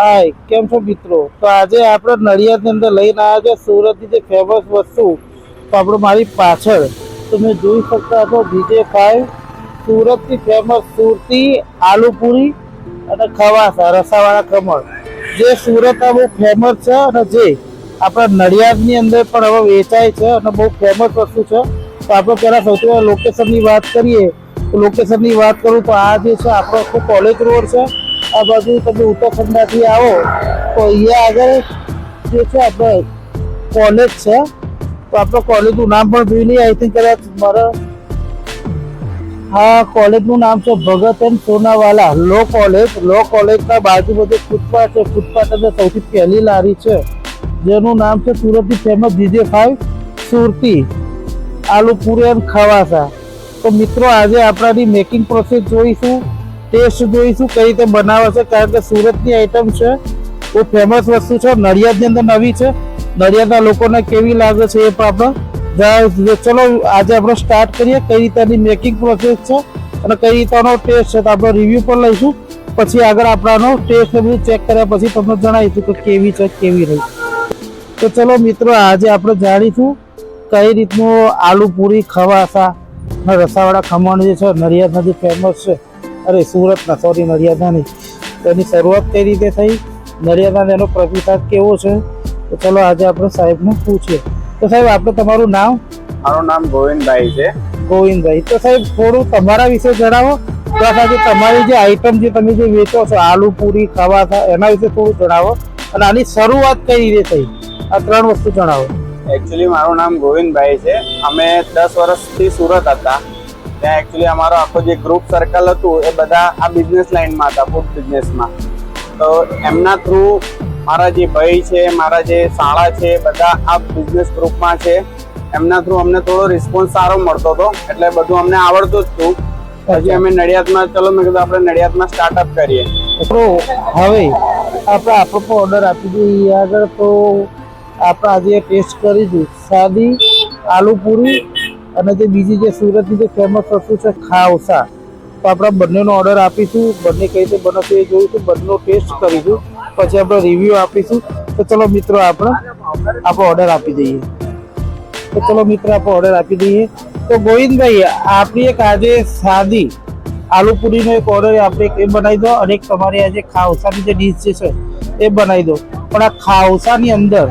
હાય, કેમ છો મિત્રો? તો આજે આપણે નડિયાદની અંદર લઈને આવ્યા છે સુરતની જે ફેમસ વસ્તુ. તો આપણે મારી પાછળ તમે જોઈ શકતા છો DJ5 સુરતની ફેમસ સુરતી આલુપુરી અને ખવાસા રસાવાળા ખમણ, જે સુરતમાં બહુ ફેમસ છે અને જે આપણા નડિયાદની અંદર પણ હવે વેચાય છે અને બહુ ફેમસ વસ્તુ છે. તો આપણે પહેલાં સૌથી પહેલાં લોકેશનની વાત કરીએ. તો લોકેશનની વાત કરું તો આ જે છે આપણો આખો કોલેજ રોડ છે. આ બાજુ તમે ઉત્તરખંડથી આવો તો અહીંયા આગળ જે છે આપણે કોલેજ છે. તો આપણે કોલેજનું નામ પણ જોઈ લઈએ. આઈ થિંક કદાચ મારા હા કોલેજનું નામ છે ભગત એન્ડ સોનાવાલા લો કોલેજ. લો કોલેજના બાજુમાં જે ફૂટપાથ છે, ફૂટપાથ અંદર સૌથી પહેલી લારી છે જેનું નામ છે સુરતની ફેમસ DJ5 સુરતી આલુપુરી અને ખવાસા. તો મિત્રો આજે આપણાની મેકિંગ પ્રોસેસ જોઈશું, ટેસ્ટ જોઈશું, કઈ રીતે બનાવે છે. કારણ કે સુરતની આઈટમ છે, બહુ ફેમસ વસ્તુ છે, નડિયાદની અંદર નવી છે. નડિયાદના લોકોને કેવી લાગે છે એ પણ આપણે ચલો આજે આપણે સ્ટાર્ટ કરીએ કઈ રીતેની મેકિંગ પ્રોસેસ છે અને કઈ રીતનો ટેસ્ટ છે. તો આપણે રિવ્યુ પણ લઈશું, પછી આગળ આપણાનો ટેસ્ટ બધું ચેક કર્યા પછી તમને જણાવીશું કે કેવી છે કેવી નહીં. તો ચલો મિત્રો આજે આપણે જાણીશું કઈ રીતનું આલુપુરી ખવાસા અને રસાવાળા ખમણ જે છે નડિયાદના જે ફેમસ છે, અરે સુરતના સોરી નડિયાદના નહીં, તેની શરૂઆત કઈ રીતે થઈ, નડિયાદના એનો પ્રતિસાદ કેવો છે. તો ચલો આજે આપણે સાહેબને પૂછીએ. તો સાહેબ આપણે તમારું નામ? મારું નામ ગોવિંદભાઈ છે. ગોવિંદભાઈ, તો સાહેબ થોડું તમારા વિશે જણાવો. તો સાથે તમારી જે આઈટમ જે તમે જે વેચો છો આલુપુરી ખવાસા એના વિશે થોડું જણાવો અને આની શરૂઆત કઈ રીતે થઈ, આ ત્રણ વસ્તુ જણાવો. એકચ્યુઅલી મારું નામ ગોવિંદભાઈ છે. અમે 10 વર્ષથી સુરત હતા. ત્યાં એકચ્યુઅલી અમારો આખો જે ગ્રુપ સર્કલ હતું એ બધા આ બિઝનેસ લાઈનમાં હતા, ફૂડ બિઝનેસમાં. તો એમના થ્રુ મારા જે ભાઈ છે, મારા જે શાળા છે, બધા આ બિઝનેસ ગ્રુપમાં છે. એમના થ્રુ અમને થોડો રિસ્પોન્સ સારો મળતો હતો, એટલે બધું અમને આવડતું જ હતું. પછી અમે નડિયાદમાં ચલો મેં કીધું આપણે નડિયાદમાં સ્ટાર્ટઅપ કરીએ. તો હવે આપણે આપણો ઓર્ડર આપી દઈએ આગળ. તો આપણે આજે ટેસ્ટ કરીશું સાદી આલુપુરી અને જે બીજી જે સુરતની જે ફેમસ વસ્તુ છે ખાવસા. તો આપણે બંનેનો ઓર્ડર આપીશું, બંને કઈ રીતે બનશે એ જોઈશું, બંનેનો ટેસ્ટ કરીશું, પછી આપણે રિવ્યુ આપીશું. તો ચલો મિત્રો આપણે આપણો ઓર્ડર આપી દઈએ. તો ચલો મિત્રો આપણે ઓર્ડર આપી દઈએ. તો ગોવિંદભાઈ આપણી એક આજે સાદી આલુપુરીનો એક ઓર્ડર આપણે એ બનાવી દો અને એક તમારી આજે ખાવસાની જે ડીશ જે છે એ બનાવી દો. પણ આ ખાવસાની અંદર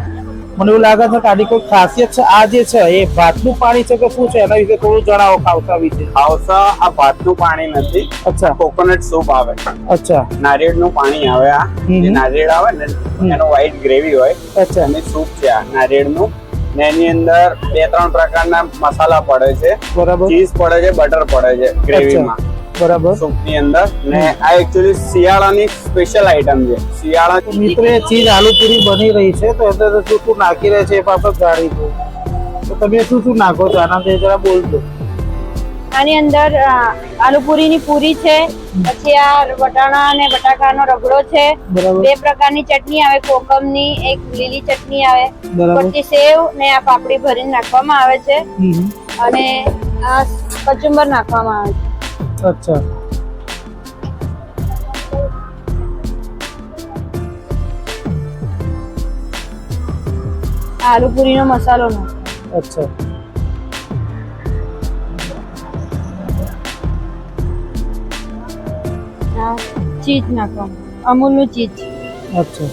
મને એવું લાગે છે કે આની કોઈ ખાસિયત છે. આ જે છે એ ભાતનું પાણી છે કે શું છે, એના વિશે થોડું જણાવો ખાવસા વિશે. ખાવસા આ ભાતનું પાણી નથી. અચ્છા, કોકોનટ સૂપ આવે. અચ્છા, નારિયેળનું પાણી આવે. આ જે નારિયેળ આવે ને એનો વ્હાઈટ ગ્રેવી હોય. અચ્છા, એની સૂપ છે આ નારિયેળનું. ને એની અંદર 2-3 પ્રકારના મસાલા પડે છે. બરાબર, ચીઝ પડે છે, બટર પડે છે ગ્રેવીમાં, બરાબર, સૂપની અંદર. ને આ એકચ્યુઅલી શિયાળાની સ્પેશિયલ આઈટમ છે. શિયાળા મિત્રો એ ચીઝ આલુપુરી બની રહી છે. તો અંદર શું શું નાખી રહે છે એ પણ આપણે જાણીશું. તો તમે શું શું નાખો છો આના વિશે જરા બોલજો. આની અંદર આલુપુરીની પૂરી છે, પછી આ વટાણા અને બટાકાનો રગડો છે, બરાબર, 2 પ્રકારની ચટણી આવે, કોકમની, એક લીલી ચટણી આવે, બરાબર, પછી સેવ ને આ પાપડી ભરીને નાખવામાં આવે છે અને આ કચુંબર નાખવામાં આવે છે. અચ્છા, આલુપુરીનો મસાલો નાખો. અચ્છા, ચીઝ નાખવાનું, અમૂલનું ચીઝ. અચ્છા.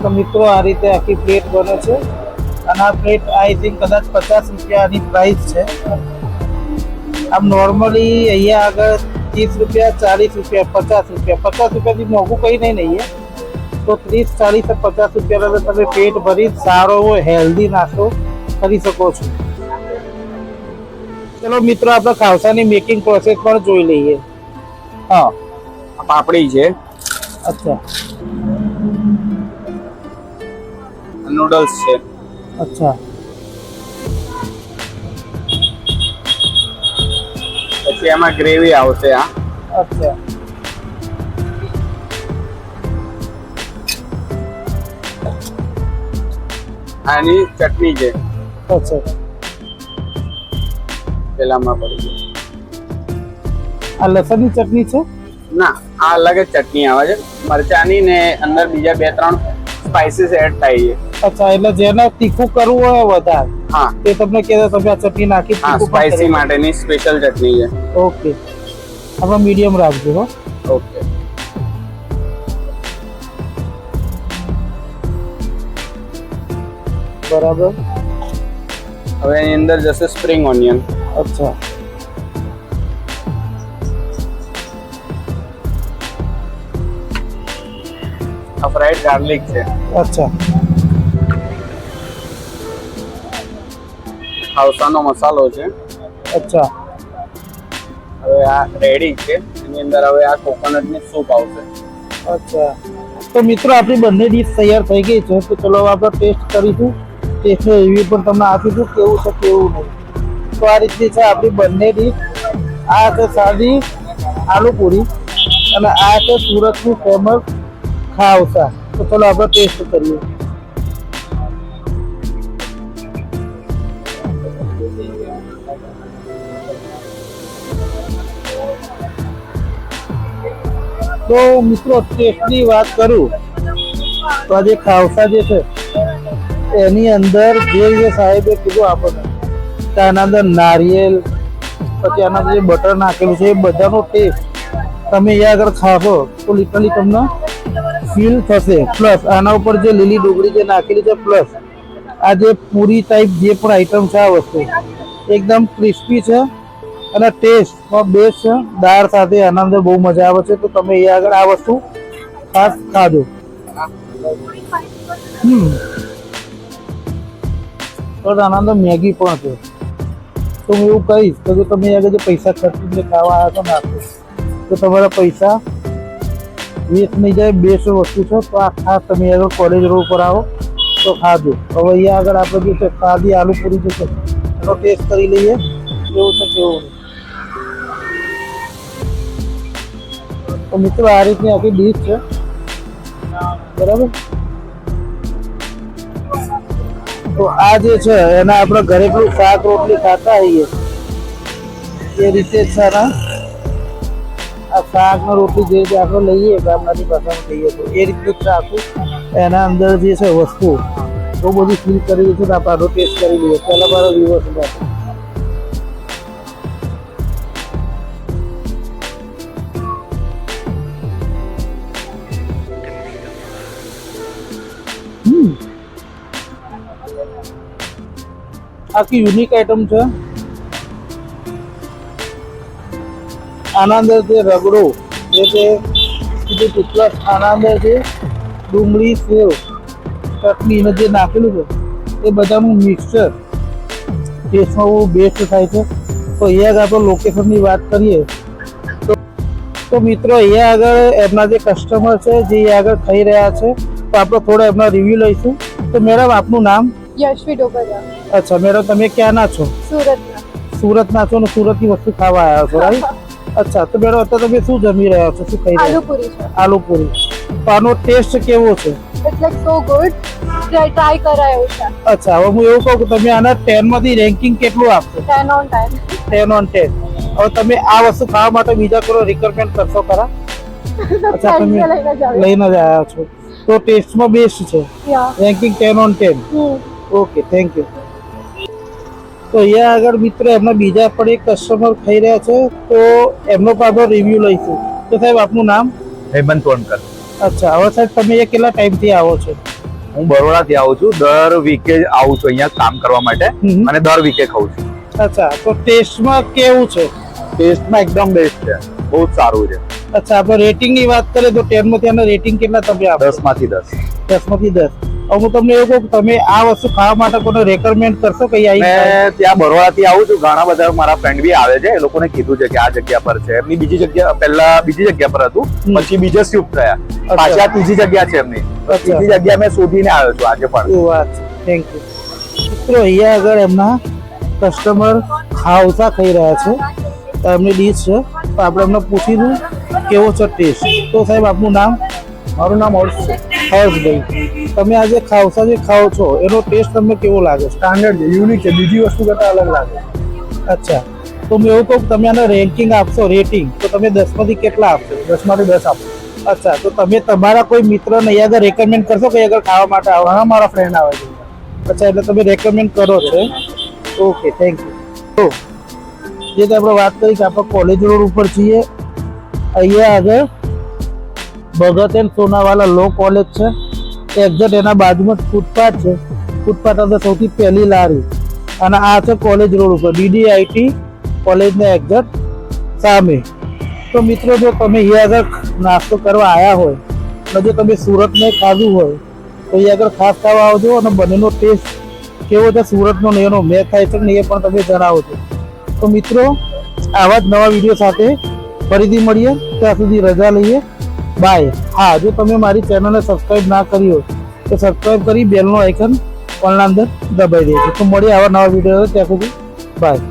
તો મિત્રો આ રીતે આખી પ્લેટ બને છે અને આ પ્લેટ આઈ થિંક કદાચ 50 રૂપિયાની પ્રાઇસ છે. આમ નોર્મલી અહીંયા આગળ 30 રૂપિયા, 40 રૂપિયા, 50 રૂપિયા, 50 રૂપિયાથી મોંઘું કંઈ નહીં અહીંયા. તો 30, 40, 50 રૂપિયાનો તમે પેટ ભરી સારો એવો હેલ્ધી નાસ્તો કરી શકો છો. ચલો મિત્રો આપણે ખાવસાની મેકિંગ પ્રોસેસ પણ જોઈ લઈએ. હા, આ પાપડી છે. અચ્છા, નૂડલ્સ છે. અચ્છા, પછી એમાં ગ્રેવી આવશે. આ અચ્છા, આની ચટણી છે. અચ્છા, પેલામાં પડી ગયું. આ લસણની ચટણી છે. ના, આ અલગ જ ચટણી આવે છે મરચાની ને અંદર બીજા 2-3 સ્પાઇસીસ એડ થાય છે. અચ્છા, એટલે જેને તીખું કરવું હોય વધારે હા તે તમને કહે તમે આ ચટણી નાખી હા, તીખું પણ સ્પાઇસી કરી માટેની સ્પેશિયલ ચટણી છે. શકો. ઓકે, આપણે મીડિયમ રાખજો હો. ઓકે, બરાબર. હવે એની અંદર જશે સ્પ્રિંગ ઓનિયન. અચ્છા, આ ફ્રાઈડ ગાર્લિક છે. અચ્છા, ખાવસાનો મસાલો છે. અચ્છા, હવે આ રેડી છે. એની અંદર હવે આ કોકોનટની સૂપ આવશે. અચ્છા. તો મિત્રો આપણી બંને ડીશ તૈયાર થઈ ગઈ છે. તો ચલો આપણે ટેસ્ટ કરીશું. ટેસ્ટનો રિવ્યુ પણ તમને આપીશું કેવું છે કેવું નહીં. તો આ રીતની છે આપણી બંને ડીશ. આ છે સાદી આલુ પૂરી અને આ છે સુરતની ફેમસ ખાવસા. તો ચલો આપણે ટેસ્ટ કરીએ. તો મિત્રો ટેસ્ટની વાત કરું તો આ જે ખાવસા જે છે એની અંદર જે સાહેબે કીધું આપણને કે આના અંદર નારિયેલ પછી આના અંદર જે બટર નાખેલું છે એ બધાનો ટેસ્ટ તમે અહીંયા આગળ ખાશો તો લિટરલી તમને ફીલ થશે. પ્લસ આના ઉપર જે લીલી ડુંગળી જે નાખેલી છે પ્લસ આ જે પૂરી ટાઈપ જે પણ આઈટમ છે આ વસ્તુ એકદમ ક્રિસ્પી છે અને ટેસ્ટ બેસ્ટ છે. દાળ સાથે આના અંદર બહુ મજા આવે છે. તો તમે અહીંયા આગળ આ વસ્તુ ખાસ ખાજો. તો આના અંદર મેગી પણ છે. તો હું એવું કહીશ કે જો તમે આગળ જે પૈસા ખર્ચીને ખાવા આવ્યા છો નાખો તો તમારા પૈસા વેસ્ટ નહીં જાય. બેસ્ટ વસ્તુ છે. તો આ ખાસ તમે આગળ કોલેજ રોડ પર આવો તો ખાજો. હવે અહીંયા આગળ આપણે જે છે સાદી આલુ પૂરી જે છે એનો ટેસ્ટ કરી લઈએ કેવું છે કેવું નહીં. તો મિત્રો આ રીતની આખી ડીશ છે, બરાબર. તો આ જે છે એના આપણે ઘરે પેલું શાક રોટલી ખાતા હોઈએ એ રીતે જ છે ને આ શાક ને રોટલી જે રીતે આપણે લઈએ ગામડાની ભાષામાં કહીએ તો એ રીતનું છે આખું. એના અંદર જે છે વસ્તુ બહુ બધી ફીલ કરી છે ને આપણે આનો ટેસ્ટ કરી લઈએ. પહેલા મારો રિવર્સ છે. આખી યુનિક આઈટમ છે. આના અંદર જે રગડો જે પ્લસ આના અંદર જે ડુંગળી સેવ ચટણી ને જે નાખેલું છે એ બધાનું મિક્સચર ટેસ્ટમાં બહુ બેસ્ટ થાય છે. તો અહીંયા આગળ આપણે લોકેશનની વાત કરીએ તો મિત્રો અહીંયા આગળ એમના જે કસ્ટમર છે જે અહીંયા આગળ ખાઈ રહ્યા છે તો આપણે થોડા એમના રિવ્યુ લઈશું. તો મેડમ આપનું નામ? યશવી ડોબરિયા. અચ્છા મેડમ, તમે ક્યાંના છો? સુરતના. સુરતના છો ને સુરતની વસ્તુ ખાવા આવ્યા છો, રાઈટ? અચ્છા, તો મેડમ અત્યારે તમે શું જમી રહ્યા છો, શું ખાઈ રહ્યા છો? આલુ પૂરી છે. આલુ પૂરી. તો આનો ટેસ્ટ કેવો છે? It's like so good. Try કરાયો છે. અચ્છા, હવે હું એવું કહું કે તમે આના 10 માંથી રેન્કિંગ કેટલું આપશો? 10 on 10. 10 on 10. હવે તમે આ વસ્તુ ખાવા માટે બીજા કોઈ રિકમેન્ડ કરશો ખરા? અચ્છા, તમે લઈને જ આવ્યા છો તો ટેસ્ટમાં બેસ્ટ છે. Ranking 10 on 10. Okay, thank you. તો અહીંયા આગળ મિત્રો એમના બીજા પણ એક કસ્ટમર ખાઈ રહ્યા છે તો એમનો પણ આપણે રિવ્યુ લઈશું. તો સાહેબ આપનું નામ? હેમંત વણકર. અચ્છા, હવે સાહેબ તમે એ કેટલા ટાઈમથી આવો છો? હું બરોડાથી આવું છું. દર વીકે આવું છું અહીંયા કામ કરવા માટે હમ. અને દર વીકે ખાઉં છું. અચ્છા, તો ટેસ્ટમાં કેવું છે? ટેસ્ટમાં એકદમ બેસ્ટ છે, બહુ જ સારું છે. અચ્છા, આપણે રેટિંગની વાત કરીએ તો 10 માંથી આના રેટિંગ કેટલા તમે આપો? 10 માંથી 10. 10 માંથી 10. હવે હું તમને એવું કહું કે તમે આ વસ્તુ ખાવા માટે કોને રેકમેન્ડ કરશો કે અહીં મેં ત્યાં બરોડાથી આવું છું. ઘણા બધા મારા ફ્રેન્ડ બી આવે છે. એ લોકોને કીધું છે કે આ જગ્યા પર છે. એમની બીજી જગ્યા પહેલા બીજી જગ્યા પર હતું, પછી બીજે શિફ્ટ થયા. પાછી આ ત્રીજી જગ્યા છે એમની. તો ત્રીજી જગ્યા મેં શોધીને આવ્યો છું આજે પણ. શું વાત છે, થેન્ક યુ. મિત્રો અહીંયા આગળ એમના કસ્ટમર ખાવસા ખાઈ રહ્યા છે તો એમની ડીશ છે તો આપણે એમને પૂછીશું કેવો છે ટેસ્ટ. તો સાહેબ આપનું નામ? મારું નામ હર્ષ છે. હર્ષભાઈ, તમે આજે ખાવસા જે ખાઓ છો એનો ટેસ્ટ તમને કેવો લાગે છે? સ્ટાન્ડર્ડ છે, યુનિક છે, બીજી વસ્તુ કરતા અલગ લાગે. અચ્છા, તો હું એવું કહું કે તમે આને રેન્કિંગ આપશો, રેટિંગ, તો તમે 10 માંથી કેટલા આપશો? 10 માંથી 10 આપો. અચ્છા, તો તમે તમારા કોઈ મિત્રને અહીંયા આગળ રેકમેન્ડ કરશો કે અહીંયા આગળ ખાવા માટે આવે? ઘણા મારા ફ્રેન્ડ આવે છે. અચ્છા, એટલે તમે રેકમેન્ડ કરો છો. Okay, thank you. તો જે તો આપણે વાત કરી કે આપણે કોલેજ રોડ ઉપર છીએ. અહીંયા આગળ ભગત એન્ડ સોનાવાલા લો કોલેજ છે. એક્ઝેક્ટ એના બાજુમાં જ ફૂટપાથ છે. ફૂટપાથ અંદર સૌથી પહેલી લારી, અને આ છે કોલેજ રોડ ઉપર DDIT કોલેજના એક્ઝેક્ટ સામે. તો મિત્રો, જો તમે અહીંયા આગળ નાસ્તો કરવા આવ્યા હોય અને જો તમે સુરતને ખાધું હોય તો અહીંયા આગળ ખાસ ખાવા આવજો, અને બંનેનો ટેસ્ટ કેવો છે સુરતનો ને એનો મેચ થાય છે ને એ પણ તમે જણાવજો. તો મિત્રો, આવા જ નવા વિડીયો સાથે ફરીથી મળીએ. ત્યાં સુધી રજા લઈએ. બાય. હા, જો તમે મારી ચેનલને સબસ્ક્રાઈબ ના કરી હોય તો સબસ્ક્રાઈબ કરી બેલનો આઇકન ઓનના અંદર દબાઈ દેજો. તો મળીએ આવા નવા વિડીયો. ત્યાં સુધી બાય.